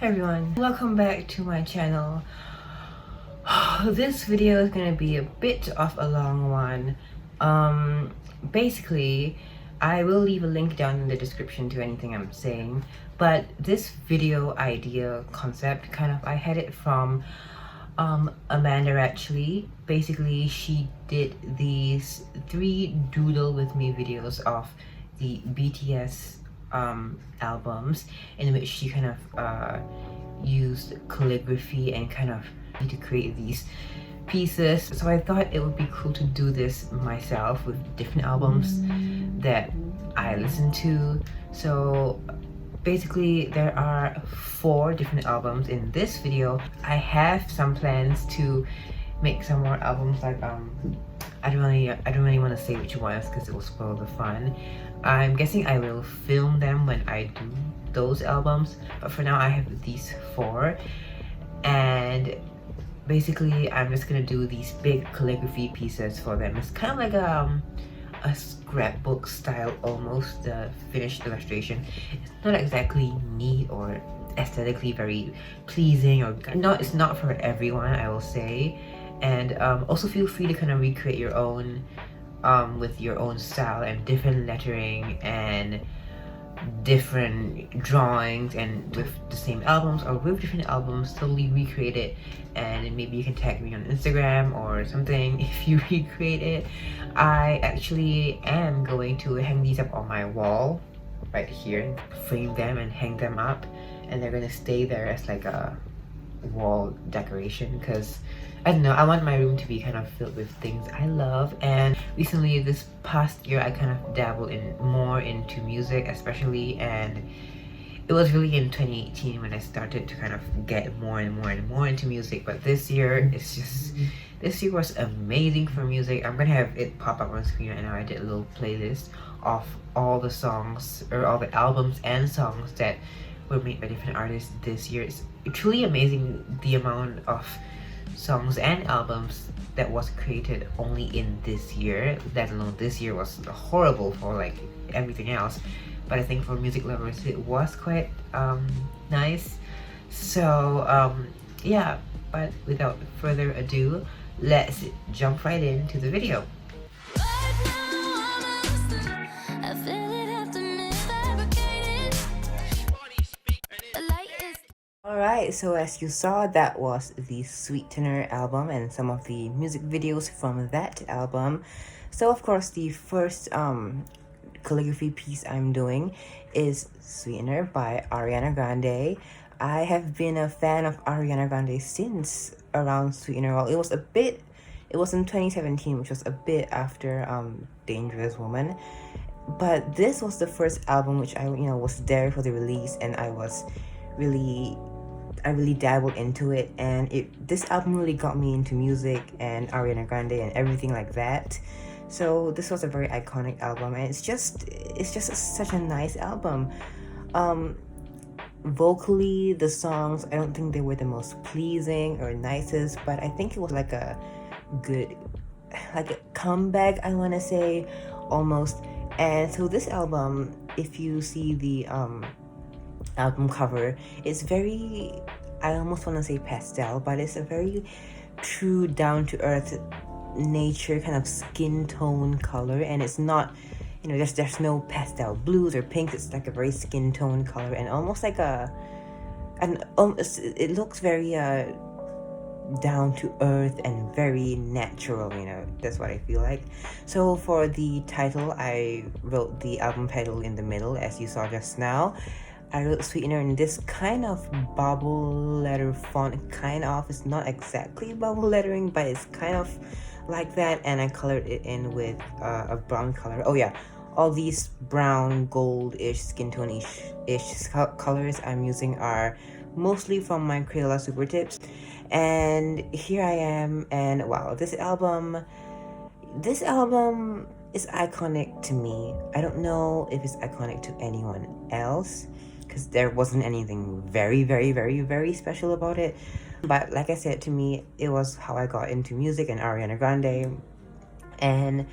Hi everyone, welcome back to my channel. This video is gonna be a bit of a long one. Basically, I will leave a link down in the description to anything I'm saying, but this video idea concept I had it from Amanda actually. Basically, she did these 3 doodle with me videos of the BTS albums, in which she used calligraphy and to create these pieces. So I thought it would be cool to do this myself with different albums that I listen to. So basically there are 4 different albums in this video. I have some plans to make some more albums, like I don't really want to say which ones because it will spoil the fun. I'm guessing I will film them when I do those albums, but for now I have these 4, and basically I'm just gonna do these big calligraphy pieces for them. It's kind of like a scrapbook style almost, the finished illustration. It's not exactly neat or aesthetically very pleasing, or it's not for everyone, I will say. And also feel free to recreate your own with your own style and different lettering and different drawings, and with the same albums or with different albums, totally recreate it. And maybe you can tag me on Instagram or something if you recreate it. I actually am going to hang these up on my wall right here, frame them and hang them up, and they're gonna stay there as like a wall decoration, because I don't know, I want my room to be filled with things I love. And recently, this past year, I dabbled more into music especially, and it was really in 2018 when I started to get more and more into music. But this year was amazing for music. I'm gonna have it pop up on screen right now. I did a little playlist of all the songs, or all the albums and songs that were made by different artists this year. It's truly amazing the amount of songs and albums that was created only in this year, let alone this year was horrible for like everything else. But I think for music lovers it was quite nice. So yeah, but without further ado, let's jump right into the video. Alright, so as you saw, that was the Sweetener album and some of the music videos from that album. So of course the first calligraphy piece I'm doing is Sweetener by Ariana Grande. I have been a fan of Ariana Grande since around Sweetener. Well, it was in 2017, which was a bit after Dangerous Woman. But this was the first album which I was there for the release, and I really dabbled into it, and this album really got me into music and Ariana Grande and everything like that. So this was a very iconic album, and it's just such a nice album. Vocally, the songs, I don't think they were the most pleasing or nicest, but I think it was like a good, like a comeback, I want to say, almost. And so this album, if you see the album cover, it's very, I almost want to say pastel, but it's a very true down-to-earth nature skin tone color, and it's not, there's no pastel blues or pinks. It's like a very skin tone color, and almost like it looks very down to earth and very natural, that's what I feel like. So for the title, I wrote the album title in the middle, as you saw just now. I wrote Sweetener in this kind of bubble letter font, it's not exactly bubble lettering, but it's kind of like that, and I colored it in with a brown color. Oh yeah, all these brown, gold-ish, skin tone-ish colors I'm using are mostly from my Crayola Super Tips. And here I am, and wow, this album is iconic to me. I don't know if it's iconic to anyone else, because there wasn't anything very, very, very, very special about it. But like I said, to me, it was how I got into music and Ariana Grande. And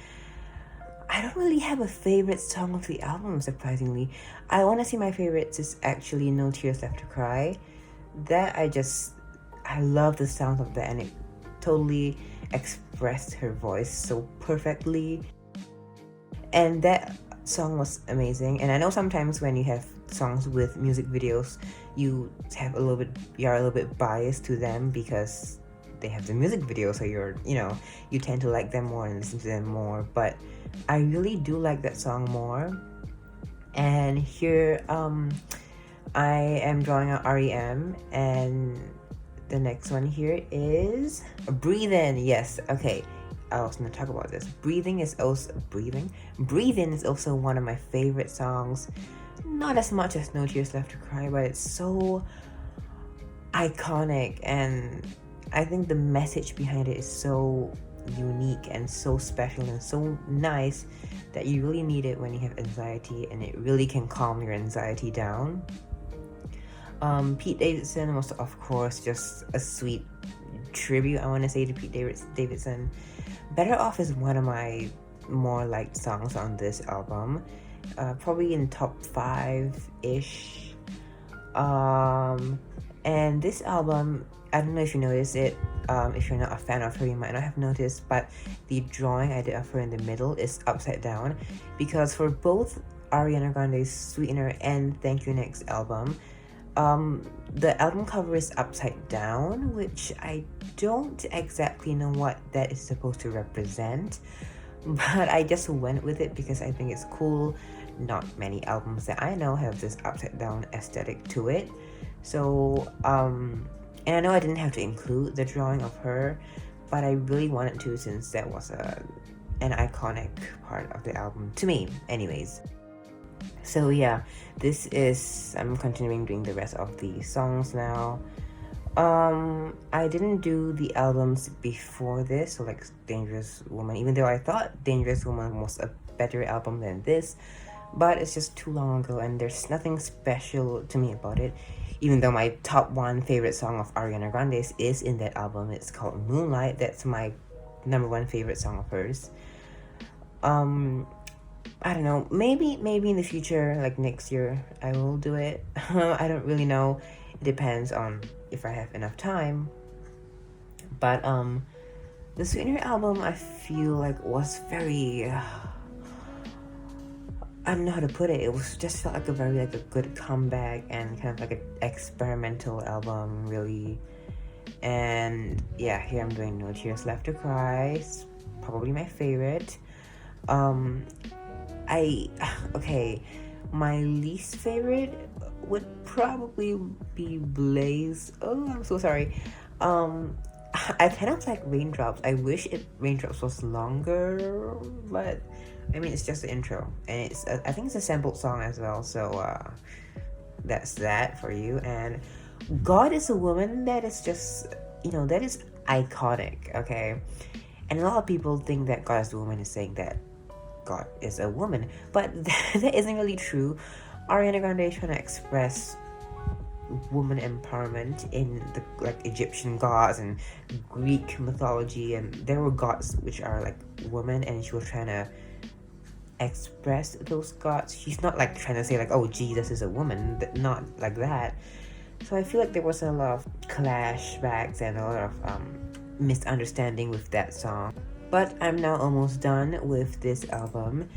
I don't really have a favorite song of the album, surprisingly. I want to say my favorites is actually No Tears Left to Cry. that I love the sound of that, and it totally expressed her voice so perfectly. And that song was amazing. And I know sometimes when you have songs with music videos, you're a little bit biased to them because they have the music video, so you tend to like them more and listen to them more. But I really do like that song more. And here I am drawing out REM, and the next one here is Breathe In. Yes, okay, I was gonna talk about this. Breathe In is also one of my favorite songs. Not as much as No Tears Left to Cry, but it's so iconic, and I think the message behind it is so unique and so special and so nice that you really need it when you have anxiety, and it really can calm your anxiety down. Pete Davidson was, of course, just a sweet tribute, I want to say, to Pete Davidson. Better Off is one of my more liked songs on this album, probably in top 5-ish. And this album, I don't know if you noticed it, if you're not a fan of her, you might not have noticed, but the drawing I did of her in the middle is upside down, because for both Ariana Grande's Sweetener and Thank You Next album, the album cover is upside down, which I don't exactly know what that is supposed to represent, but I just went with it because I think it's cool. Not many albums that I know have this upside down aesthetic to it. So, and I know I didn't have to include the drawing of her, but I really wanted to, since that was an iconic part of the album to me anyways. So yeah, I'm continuing doing the rest of the songs now. I didn't do the albums before this, so like Dangerous Woman, even though I thought Dangerous Woman was a better album than this, but it's just too long ago and there's nothing special to me about it, even though my top 1 favorite song of Ariana Grande's is in that album. It's called Moonlight. That's my number 1 favorite song of hers. I don't know, maybe in the future, like next year, I will do it. I don't really know. It depends on if I have enough time. But the Sweetener album, I feel like was very I don't know how to put it. It was just felt like a good comeback and kind of like an experimental album, really. And yeah, here I'm doing No Tears Left to Cry. It's probably my favorite. My least favorite would probably be Blaze. Oh, I'm so sorry. I kind of like Raindrops. I wish Raindrops was longer, but I mean, it's just the intro, and I think it's a sampled song as well. So that's that for you. And God is a Woman, that is just, that is iconic. Okay, and a lot of people think that God is a Woman is saying that God is a woman, but that isn't really true. Ariana Grande is trying to express woman empowerment in the Egyptian gods and Greek mythology, and there were gods which are like women, and she was trying to express those gods. She's not like trying to say like, oh, Jesus is a woman, not like that. So I feel like there was a lot of clashbacks and a lot of misunderstanding with that song. But I'm now almost done with this album,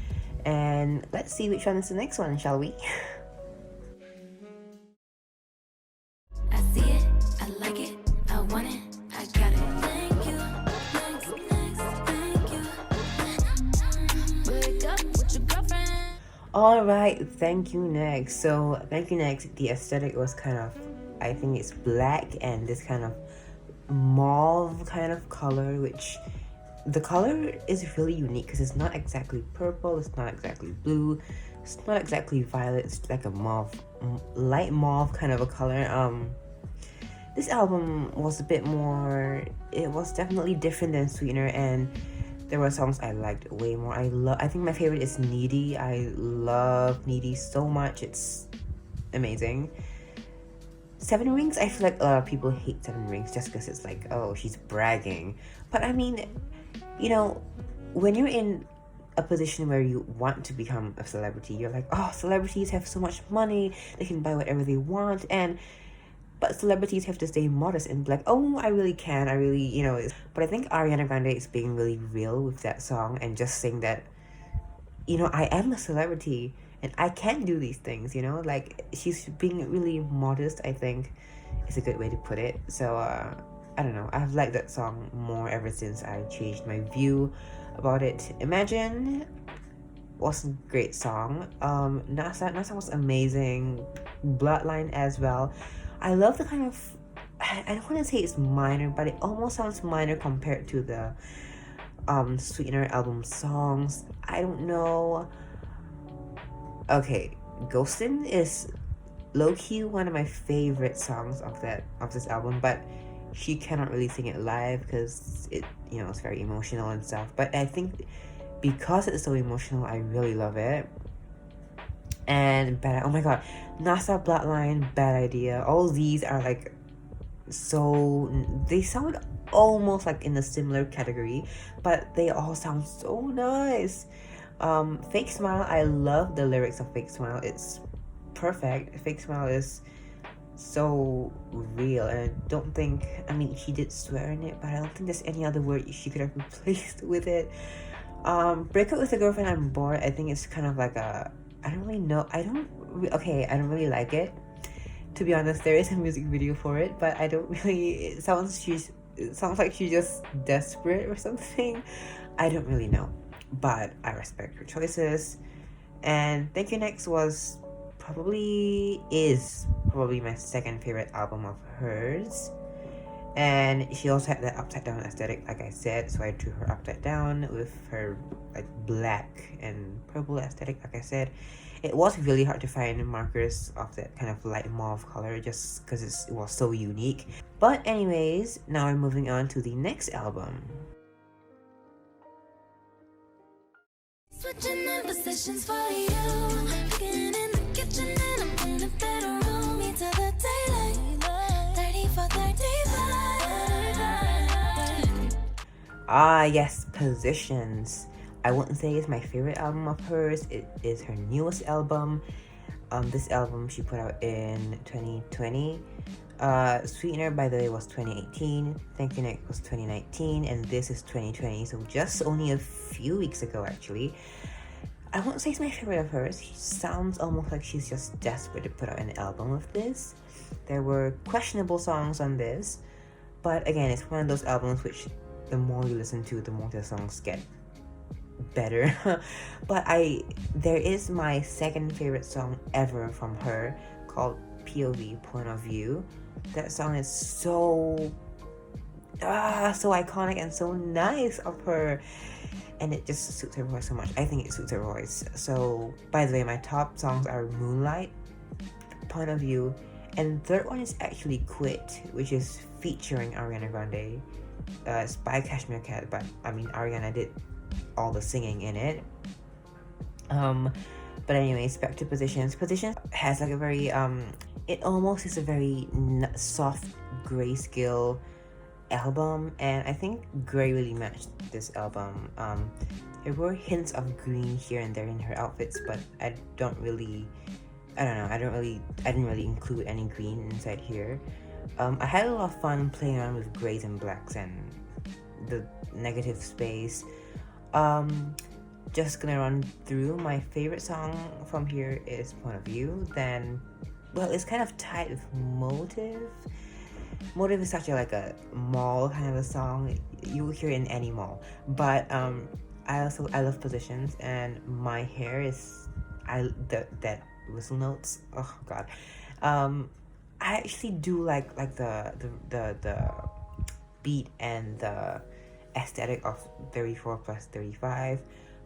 and let's see which one is the next one, shall we? I see it, I like it, I want it, I got it. Thank you, thank you. Wake up with your girlfriend. Alright, Thank You Next. So, Thank You Next, the aesthetic was kind of, I think it's black and this kind of mauve kind of color, which the color is really unique because it's not exactly purple, it's not exactly blue, it's not exactly violet, it's like a mauve, light mauve kind of a color. This album was a bit more, it was definitely different than Sweetener, and there were songs I liked way more. I think my favorite is Needy. I love Needy so much, it's amazing. 7 Rings, I feel like a lot of people hate 7 Rings just because it's like, oh, she's bragging. But I mean, when you're in a position where you want to become a celebrity, you're like, oh, celebrities have so much money, they can buy whatever they want, and but celebrities have to stay modest and be like, oh, I really can, I really, you know. But I think Ariana Grande is being really real with that song and just saying that, you know, I am a celebrity and I can do these things, you know. Like, she's being really modest, I think is a good way to put it. So I don't know, I've liked that song more ever since I changed my view about it. Imagine was a great song. NASA was amazing. Bloodline as well. I love the kind of, I don't want to say it's minor, but it almost sounds minor compared to the Sweetener album songs. I don't know. Okay, Ghostin' is low-key one of my favorite songs of this album, but she cannot really sing it live because it, you know, it's very emotional and stuff. But I think because it's so emotional, I really love it. And oh my god, NASA, Bloodline, Bad Idea, all these are like, so they sound almost like in a similar category, but they all sound so nice. Fake Smile, I love the lyrics of Fake Smile. It's perfect. Fake Smile is so real, and I don't think, I mean, she did swear in it, but I don't think there's any other word she could have replaced with it. Break Up With A Girlfriend, I'm Bored, I think it's kind of like a, I don't really know, I don't really like it, to be honest. There is a music video for it, but I don't really, it sounds like she's just desperate or something. I don't really know, but I respect her choices. And Thank You Next is probably my second favorite album of hers. And she also had that upside down aesthetic, like I said, so I drew her upside down with her like black and purple aesthetic, like I said. It was really hard to find markers of that kind of light mauve color just because it was so unique. But anyways, now we're moving on to the next album. Switching up positions for you. Cooking in the kitchen and I'm in a better room. Me to the daylight. 30 for 35. Ah, yes, Positions. I wouldn't say it's my favorite album of hers. It is her newest album. This album she put out in 2020. Sweetener, by the way, was 2018. Thank You Next was 2019, and this is 2020. So just only a few weeks ago, actually. I won't say it's my favorite of hers. She sounds almost like she's just desperate to put out an album of this. There were questionable songs on this, but again, it's one of those albums which the more you listen to, the more the songs get better. But there is my second favorite song ever from her called POV, Point of View. That song is so iconic and so nice of her, and it just suits her voice so much. I think it suits her voice. So by the way, my top songs are Moonlight, Point of View, and third one is actually Quit, which is featuring Ariana Grande. It's by Cashmere Cat, but I mean Ariana did all the singing in it. But anyways, back to Positions. Positions has like a very it almost is a very soft grayscale album, and I think gray really matched this album. There were hints of green here and there in her outfits, but I didn't really include any green inside here. I had a lot of fun playing around with grays and blacks and the negative space. Just gonna run through my favorite song from here is Point of View. Then, well, it's kind of tied with Motive. Motive is such a mall kind of a song. You will hear it in any mall. But I love Positions, and My Hair is that whistle notes. Oh god. I actually do like the beat and the aesthetic of 34 plus 35,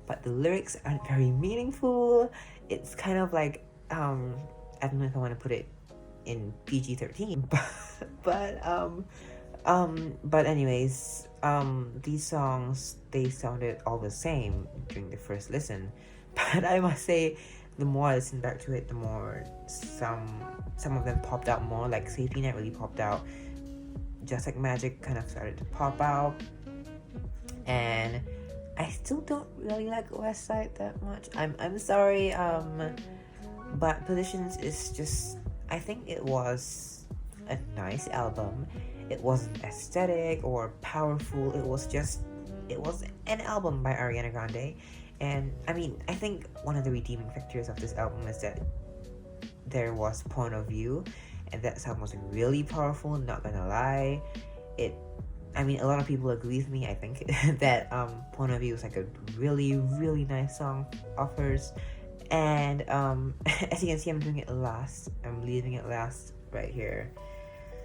but the lyrics aren't very meaningful. It's kind of like I don't know if I want to put it in PG-13, but anyways, these songs, they sounded all the same during the first listen, but I must say, the more I listen back to it, the more some of them popped out more. Like Safety Net really popped out. Just Like Magic kind of started to pop out, and I still don't really like West Side that much. I'm sorry, but Positions is just, I think it was a nice album. It wasn't aesthetic or powerful. It was an album by Ariana Grande. And I mean, I think one of the redeeming factors of this album is that there was point of view, and that song was really powerful, not gonna lie. I mean, a lot of people agree with me, I think, that point of view is like a really, really nice song of hers. And as you can see, I'm doing it last. I'm leaving it last right here.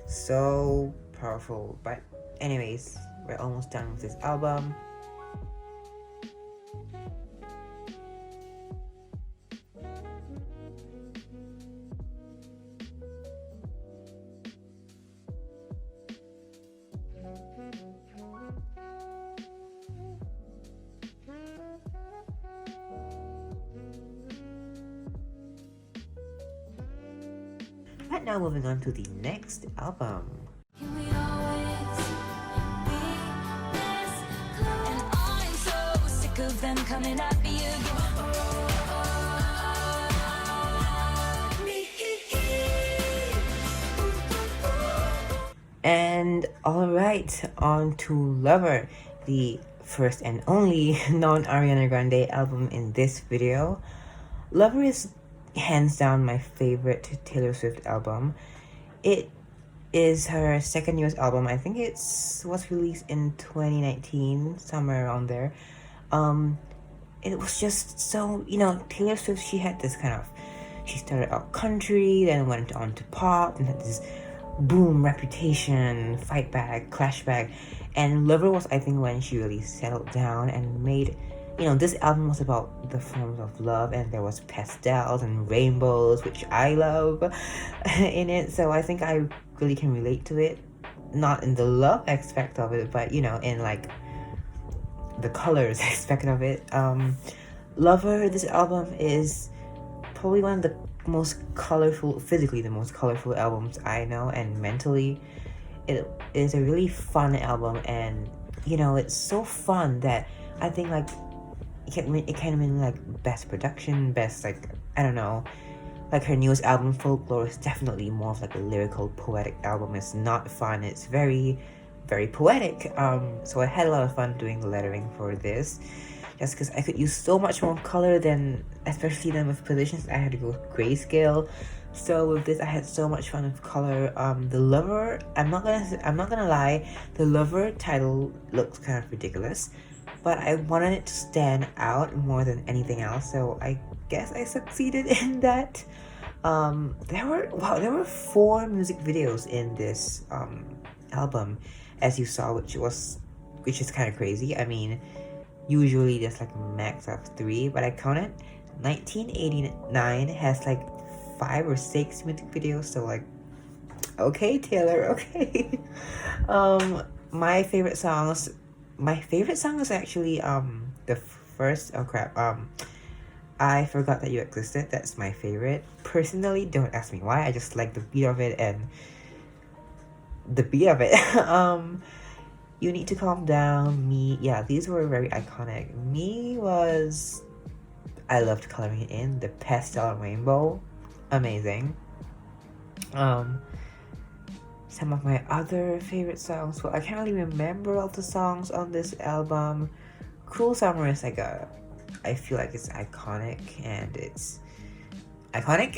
So powerful. But anyways, we're almost done with this album. But now moving on to the next album. Can we always be this close? And I'm so sick of them coming at me again. And alright, on to Lover, the first and only non-Ariana Grande album in this video. Lover is hands down my favorite Taylor Swift album. It is her second newest album. I think it was released in 2019, somewhere around there. It was just so, Taylor Swift, she had this she started out country, then went on to pop, and had this boom reputation, fight back, clash back. And Lover was, I think, when she really settled down and made, this album was about the forms of love, and there was pastels and rainbows, which I love in it. So I think I really can relate to it, not in the love aspect of it, but in like the colors aspect of it. Lover, this album is probably one of the most colorful, physically the most colorful albums I know, and mentally it is a really fun album. And it's so fun that I think like it can win like best production, best like, I don't know, like her newest album Folklore is definitely more of like a lyrical poetic album. It's not fun, it's very, very poetic. So I had a lot of fun doing the lettering for this, just because I could use so much more color than, especially then with Positions, I had to go with grayscale. So with this, I had so much fun with color. The Lover, I'm not gonna lie, the Lover title looks kind of ridiculous, but I wanted it to stand out more than anything else. So I guess I succeeded in that. There were 4 music videos in this album, as you saw, which is kind of crazy. I mean, usually there's like a max of 3, but I counted 1989 has like 5 or 6 music videos. So like, okay, Taylor, okay. My favorite song is actually the first, I Forgot That You Existed. That's my favorite. Personally, don't ask me why, I just like the beat of it. You Need to Calm Down, Me, yeah, these were very iconic. I loved coloring it in. The pastel rainbow, amazing. Some of my other favorite songs, well, I can't really remember all the songs on this album. Cruel Summer is like I feel like it's iconic, and it's iconic.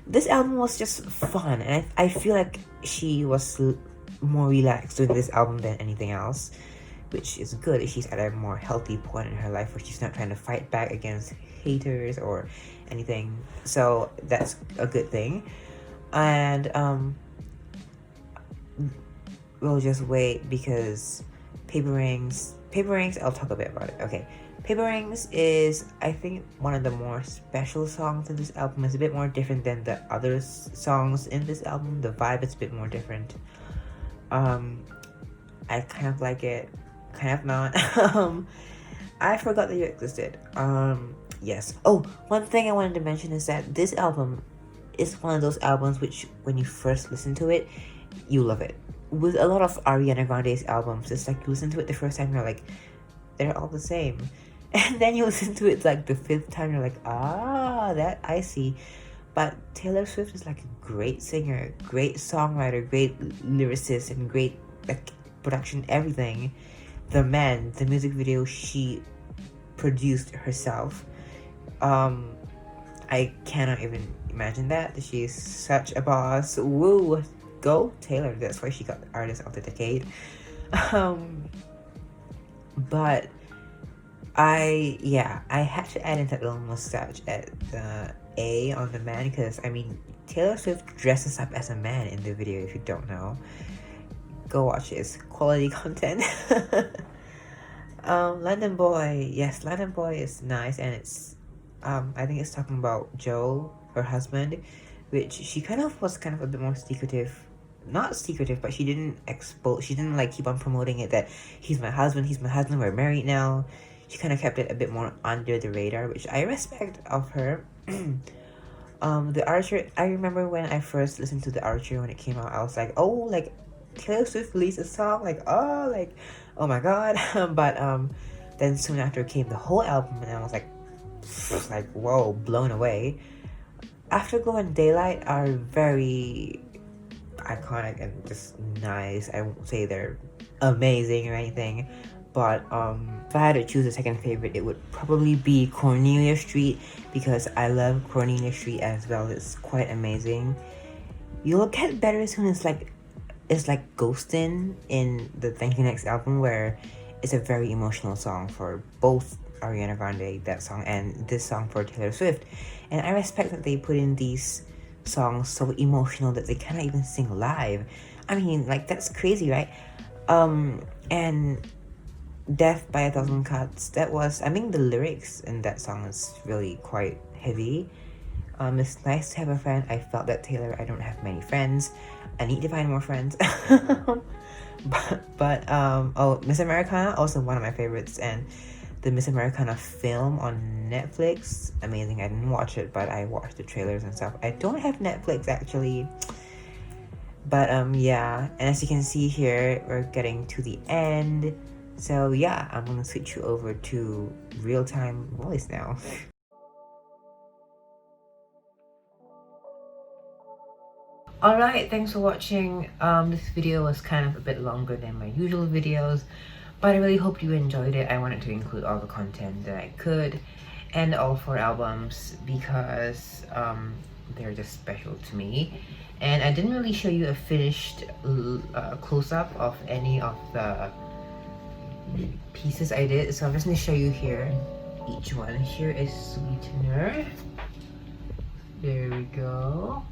This album was just fun, and I feel like she was more relaxed doing this album than anything else, which is good. She's at a more healthy point in her life where she's not trying to fight back against haters or anything, so that's a good thing. And we'll just wait, because Paper Rings, I'll talk a bit about it. Okay, Paper Rings is, I think, one of the more special songs in this album. It's a bit more different than the other songs in this album. The vibe is a bit more different. I kind of like it, kind of not. I Forgot That You Existed. Yes. Oh, one thing I wanted to mention is that this album is one of those albums which, when you first listen to it, you love it. With a lot of Ariana Grande's albums, it's like you listen to it the first time, you're like, they're all the same. And then you listen to it like the 5th time, you're like, that I see. But Taylor Swift is like a great singer, great songwriter, great lyricist, and great like production, everything. The music video she produced herself. I cannot even imagine that. She's such a boss. Woo! Go Taylor. That's why she got Artist of the Decade. But I had to add in that little mustache at the A on the man, because I mean Taylor Swift dresses up as a man in the video. If you don't know, go watch it. It's quality content. London Boy. Yes, London Boy is nice, and it's I think it's talking about Joe, her husband, which she was kind of a bit more secretive. Not secretive, but she didn't like keep on promoting it that he's my husband, we're married now. She kind of kept it a bit more under the radar, which I respect of her. The Archer, I remember when I first listened to The Archer when it came out, I was like, oh, like Taylor Swift released a song, like, oh my god. But then soon after came the whole album, and I was like whoa, blown away. Afterglow and Daylight are very iconic and just nice. I won't say they're amazing or anything, but if I had to choose a second favorite, it would probably be Cornelia Street, because I love Cornelia Street as well. It's quite amazing. You'll Get Better Soon is like Ghostin' in the Thank You Next album, where it's a very emotional song for both Ariana Grande, that song, and this song for Taylor Swift. And I respect that they put in these songs so emotional that they cannot even sing live. I mean, like, that's crazy, right? And Death by a Thousand Cuts, I think the lyrics in that song is really quite heavy. It's nice to have a friend. I felt that Taylor, I don't have many friends. I need to find more friends. but Miss Americana, also one of my favorites, and the Miss Americana film on Netflix, amazing. I didn't watch it, but I watched the trailers and stuff. I don't have Netflix actually, but yeah. And as you can see here, we're getting to the end. So yeah, I'm gonna switch you over to real-time voice now. Alright, thanks for watching. This video was kind of a bit longer than my usual videos, but I really hope you enjoyed it. I wanted to include all the content that I could, and all 4 albums, because they're just special to me. And I didn't really show you a finished close-up of any of the pieces I did, so I'm just going to show you here each one. Here is Sweetener. There we go.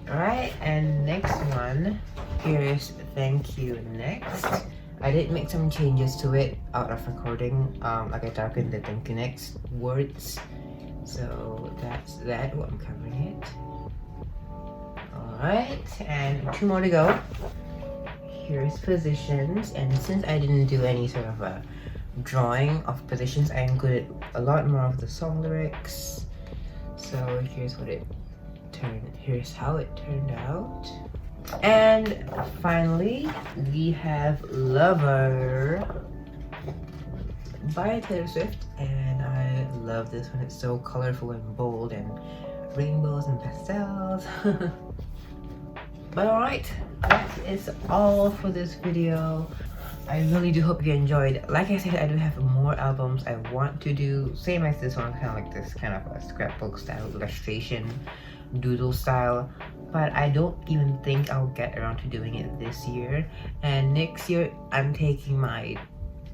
Alright, and next one, here is Thank You Next. I did make some changes to it out of recording, like I darkened the Thank You Next words, so that's that. I'm covering it. Alright, and 2 more to go. Here's Positions, and since I didn't do any sort of a drawing of positions, I included a lot more of the song lyrics. So here's how it turned out. And finally, we have Lover by Taylor Swift, and I love this one. It's so colorful and bold, and rainbows and pastels. But alright, that is all for this video. I really do hope you enjoyed. Like I said, I do have more albums I want to do, same as this one, kind of like this kind of a scrapbook style illustration, doodle style, but I don't even think I'll get around to doing it this year. And next year I'm taking my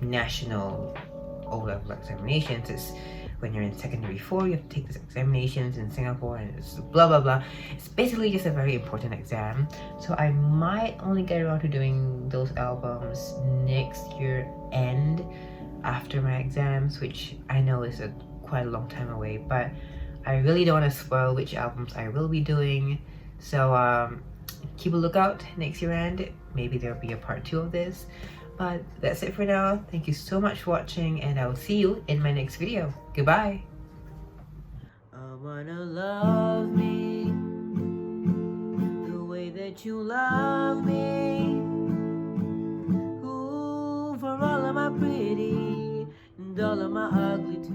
national O-level examinations. It's when you're in secondary 4, you have to take these examinations in Singapore, and it's blah blah blah. It's basically just a very important exam, so I might only get around to doing those albums next year and after my exams, which I know is quite a long time away, but I really don't want to spoil which albums I will be doing. So keep a lookout next year, and maybe there'll be a part 2 of this. But that's it for now. Thank you so much for watching, and I will see you in my next video. Goodbye. I wanna love me the way that you love me. Ooh, for all of my pretty and all of my ugly too.